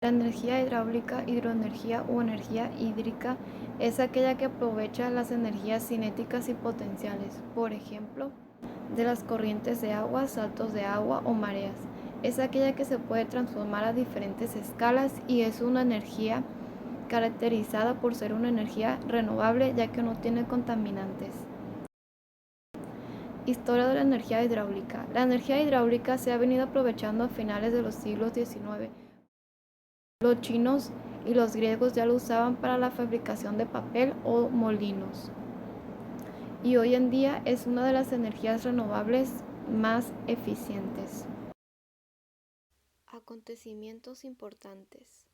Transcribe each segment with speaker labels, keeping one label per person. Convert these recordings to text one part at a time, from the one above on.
Speaker 1: La energía hidráulica, hidroenergía o energía hídrica es aquella que aprovecha las energías cinéticas y potenciales, por ejemplo, de las corrientes de agua, saltos de agua o mareas. Es aquella que se puede transformar a diferentes escalas y es una energía caracterizada por ser una energía renovable ya que no tiene contaminantes. Historia de la energía hidráulica. La energía hidráulica se ha venido aprovechando a finales de los siglos XIX. Los chinos y los griegos ya lo usaban para la fabricación de papel o molinos. Y hoy en día es una de las energías renovables más eficientes. Acontecimientos importantes.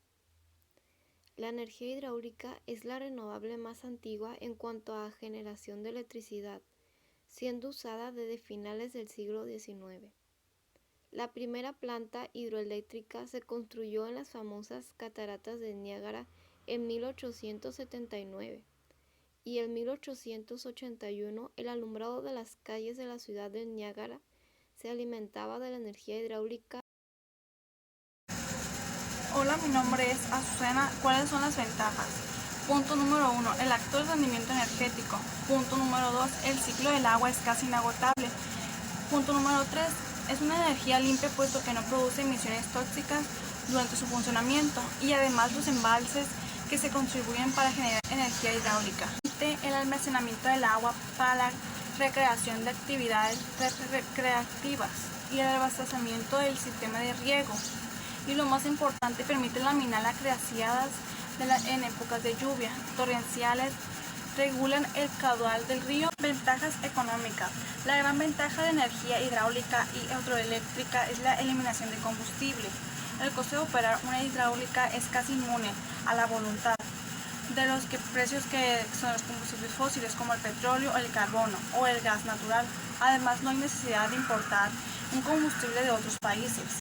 Speaker 1: La energía hidráulica es la renovable más antigua en cuanto a generación de electricidad, siendo usada desde finales del siglo XIX. La primera planta hidroeléctrica se construyó en las famosas cataratas de Niágara en 1879 y en 1881 el alumbrado de las calles de la ciudad de Niágara se alimentaba de la energía hidráulica.
Speaker 2: Hola, mi nombre es Azucena. ¿Cuáles son las ventajas? Punto número 1. El actual rendimiento energético. Punto número 2. El ciclo del agua es casi inagotable. Punto número 3. Es una energía limpia puesto que no produce emisiones tóxicas durante su funcionamiento y además los embalses que se contribuyen para generar energía hidráulica. El almacenamiento del agua para la recreación de actividades recreativas y el abastecimiento del sistema de riego. Y lo más importante, permite laminar las glaciadas en épocas de lluvia torrenciales, regulan el caudal del río. Ventajas económicas. La gran ventaja de energía hidráulica y hidroeléctrica es la eliminación de combustible. El costo de operar una hidráulica es casi inmune a la voluntad de los precios que son los combustibles fósiles como el petróleo, el carbono o el gas natural. Además, no hay necesidad de importar un combustible de otros países.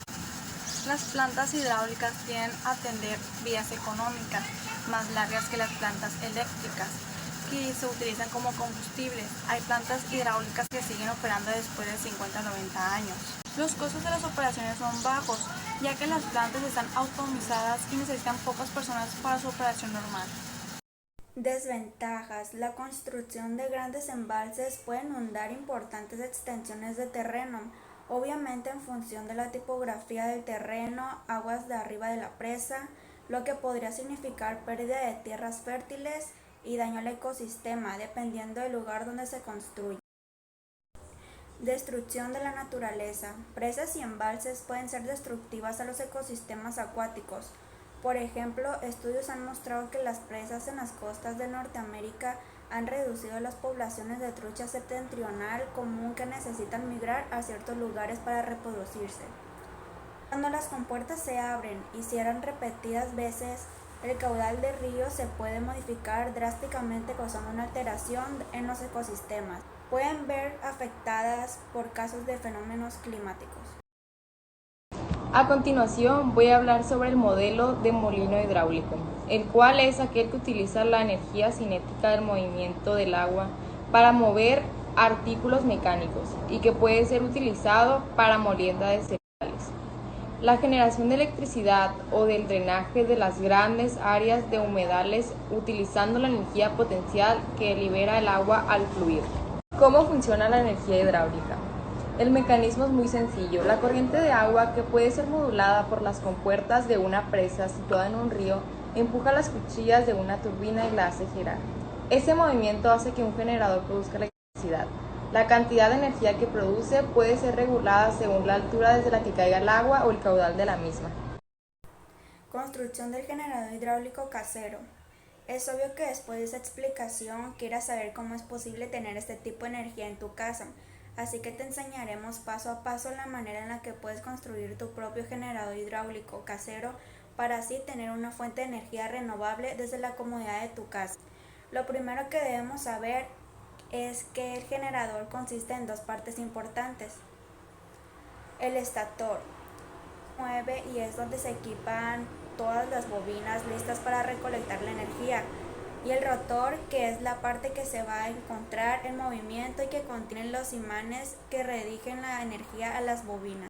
Speaker 2: Las plantas hidráulicas tienden a tener vías económicas más largas que las plantas eléctricas, que se utilizan como combustibles. Hay plantas hidráulicas que siguen operando después de 50 o 90 años. Los costos de las operaciones son bajos, ya que las plantas están automatizadas y necesitan pocas personas para su operación normal.
Speaker 3: Desventajas. La construcción de grandes embalses puede inundar importantes extensiones de terreno, obviamente en función de la tipografía del terreno, aguas de arriba de la presa, lo que podría significar pérdida de tierras fértiles y daño al ecosistema, dependiendo del lugar donde se construye. Destrucción de la naturaleza. Presas y embalses pueden ser destructivas a los ecosistemas acuáticos. Por ejemplo, estudios han mostrado que las presas en las costas de Norteamérica han reducido las poblaciones de trucha septentrional común que necesitan migrar a ciertos lugares para reproducirse. Cuando las compuertas se abren y cierran repetidas veces, el caudal del río se puede modificar drásticamente causando una alteración en los ecosistemas. Pueden ver afectadas por casos de fenómenos climáticos.
Speaker 4: A continuación voy a hablar sobre el modelo de molino hidráulico, el cual es aquel que utiliza la energía cinética del movimiento del agua para mover artículos mecánicos y que puede ser utilizado para molienda de cereales. La generación de electricidad o del drenaje de las grandes áreas de humedales utilizando la energía potencial que libera el agua al fluir. ¿Cómo funciona la energía hidráulica? El mecanismo es muy sencillo. La corriente de agua, que puede ser modulada por las compuertas de una presa situada en un río, empuja las cuchillas de una turbina y la hace girar. Ese movimiento hace que un generador produzca electricidad. La cantidad de energía que produce puede ser regulada según la altura desde la que caiga el agua o el caudal de la misma.
Speaker 3: Construcción del generador hidráulico casero. Es obvio que después de esa explicación quieras saber cómo es posible tener este tipo de energía en tu casa, así que te enseñaremos paso a paso la manera en la que puedes construir tu propio generador hidráulico casero para así tener una fuente de energía renovable desde la comodidad de tu casa. Lo primero que debemos saber es que el generador consiste en dos partes importantes. El estator mueve y es donde se equipan todas las bobinas listas para recolectar la energía, y el rotor, que es la parte que se va a encontrar en movimiento y que contiene los imanes que redirigen la energía a las bobinas.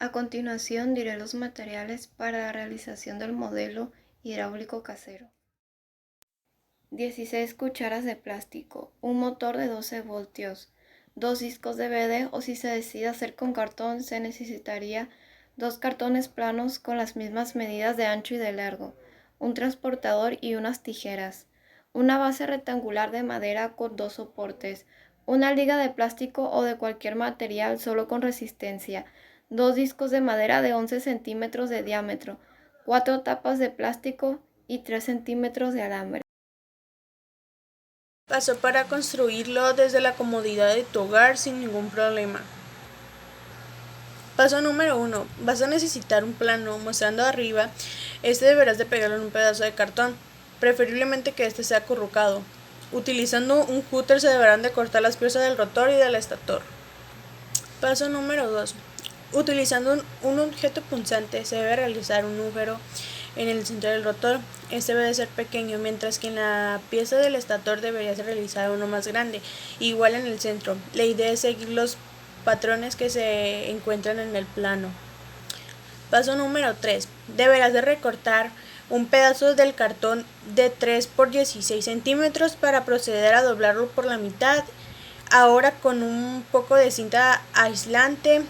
Speaker 1: A continuación diré los materiales para la realización del modelo hidráulico casero. 16 cucharas de plástico, un motor de 12 voltios, 2 discos de BD o si se decide hacer con cartón se necesitaría 2 cartones planos con las mismas medidas de ancho y de largo, un transportador y unas tijeras, una base rectangular de madera con 2 soportes, una liga de plástico o de cualquier material solo con resistencia, 2 discos de madera de 11 centímetros de diámetro, 4 tapas de plástico y 3 centímetros de alambre.
Speaker 5: Paso para construirlo desde la comodidad de tu hogar sin ningún problema. Paso número 1. Vas a necesitar un plano mostrando arriba. Deberás de pegarlo en un pedazo de cartón, preferiblemente que este sea acurrucado. Utilizando un cúter se deberán de cortar las piezas del rotor y del estator. Paso número 2. Utilizando un objeto punzante se debe realizar un agujero en el centro del rotor. Este debe de ser pequeño, mientras que en la pieza del estator debería ser realizado uno más grande, igual en el centro. La idea es seguir los patrones que se encuentran en el plano. Paso número 3. Deberás de recortar un pedazo del cartón de 3 por 16 centímetros para proceder a doblarlo por la mitad. Ahora con un poco de cinta aislante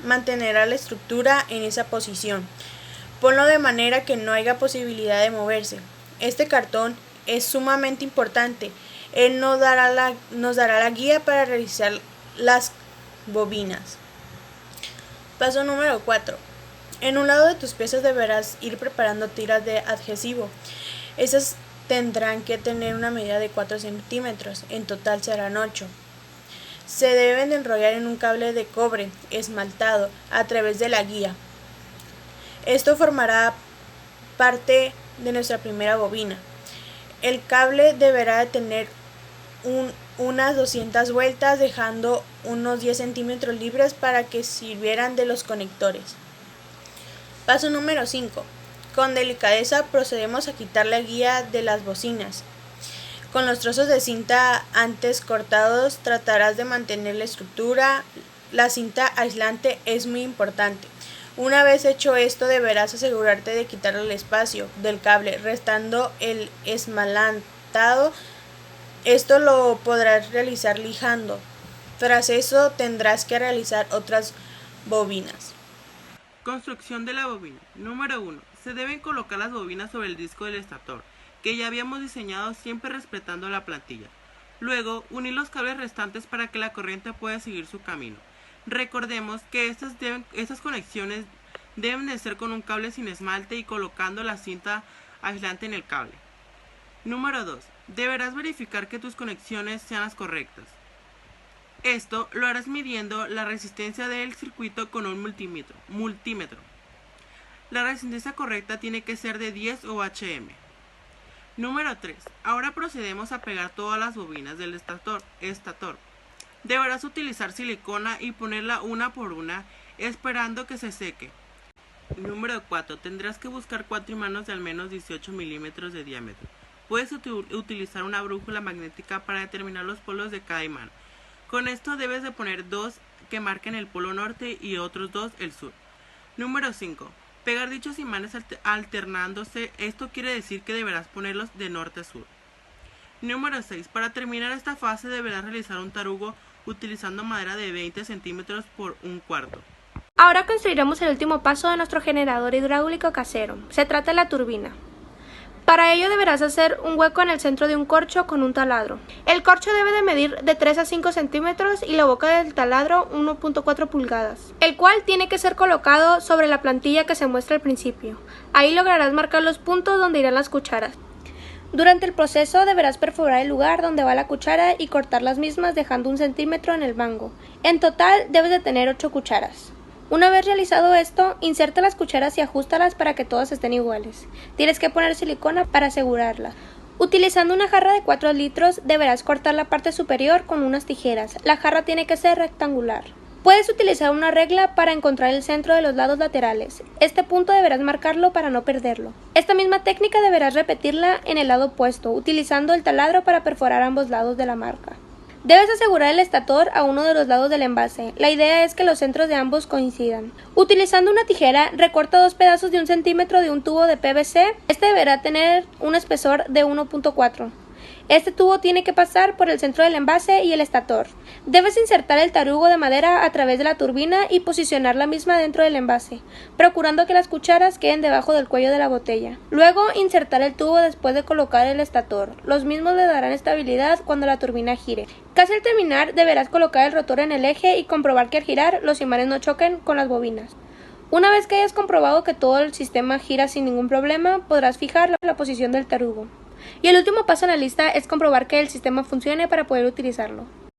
Speaker 5: mantendrá la estructura en esa posición. Ponlo de manera que no haya posibilidad de moverse. Este cartón es sumamente importante. Él nos dará la guía para realizar las bobinas. Paso número 4. En un lado de tus piezas deberás ir preparando tiras de adhesivo. Esas tendrán que tener una medida de 4 centímetros, en total serán 8. Se deben de enrollar en un cable de cobre esmaltado a través de la guía. Esto formará parte de nuestra primera bobina. El cable deberá de tener unas 200 vueltas, dejando unos 10 centímetros libres para que sirvieran de los conectores. Paso número 5. Con delicadeza procedemos a quitar la guía de las bocinas. Con los trozos de cinta antes cortados tratarás de mantener la estructura. La cinta aislante es muy importante. Una vez hecho esto deberás asegurarte de quitar el espacio del cable, restando el esmaltado. Esto lo podrás realizar lijando. Tras eso tendrás que realizar otras bobinas.
Speaker 6: Construcción de la bobina. Número 1. Se deben colocar las bobinas sobre el disco del estator, que ya habíamos diseñado siempre respetando la plantilla. Luego, unir los cables restantes para que la corriente pueda seguir su camino. Recordemos que estas conexiones deben de ser con un cable sin esmalte y colocando la cinta aislante en el cable. Número 2. Deberás verificar que tus conexiones sean las correctas. Esto lo harás midiendo la resistencia del circuito con un multímetro. La resistencia correcta tiene que ser de 10 ohm. Número 3. Ahora procedemos a pegar todas las bobinas del estator. Deberás utilizar silicona y ponerla una por una, esperando que se seque. Número 4. Tendrás que buscar 4 imanes de al menos 18 milímetros de diámetro. Puedes utilizar una brújula magnética para determinar los polos de cada imán. Con esto debes de poner 2 que marquen el polo norte y otros 2 el sur. Número 5. Pegar dichos imanes alternándose. Esto quiere decir que deberás ponerlos de norte a sur. Número 6. Para terminar esta fase deberás realizar un tarugo utilizando madera de 20 centímetros por un cuarto.
Speaker 7: Ahora construiremos el último paso de nuestro generador hidráulico casero. Se trata de la turbina. Para ello deberás hacer un hueco en el centro de un corcho con un taladro. El corcho debe de medir de 3 a 5 centímetros y la boca del taladro 1.4 pulgadas, el cual tiene que ser colocado sobre la plantilla que se muestra al principio. Ahí lograrás marcar los puntos donde irán las cucharas. Durante el proceso deberás perforar el lugar donde va la cuchara y cortar las mismas dejando 1 centímetro en el mango. En total debes de tener 8 cucharas. Una vez realizado esto, inserta las cucharas y ajustalas para que todas estén iguales. Tienes que poner silicona para asegurarla. Utilizando una jarra de 4 litros, deberás cortar la parte superior con unas tijeras. La jarra tiene que ser rectangular. Puedes utilizar una regla para encontrar el centro de los lados laterales. Este punto deberás marcarlo para no perderlo. Esta misma técnica deberás repetirla en el lado opuesto, utilizando el taladro para perforar ambos lados de la marca. Debes asegurar el estator a uno de los lados del envase. La idea es que los centros de ambos coincidan. Utilizando una tijera, recorta 2 pedazos de 1 centímetro de un tubo de PVC. Este deberá tener un espesor de 1.4. Este tubo tiene que pasar por el centro del envase y el estator. Debes insertar el tarugo de madera a través de la turbina y posicionar la misma dentro del envase, procurando que las cucharas queden debajo del cuello de la botella. Luego, insertar el tubo después de colocar el estator. Los mismos le darán estabilidad cuando la turbina gire. Casi al terminar, deberás colocar el rotor en el eje y comprobar que al girar los imanes no choquen con las bobinas. Una vez que hayas comprobado que todo el sistema gira sin ningún problema, podrás fijar la posición del tarugo. Y el último paso en la lista es comprobar que el sistema funcione para poder utilizarlo.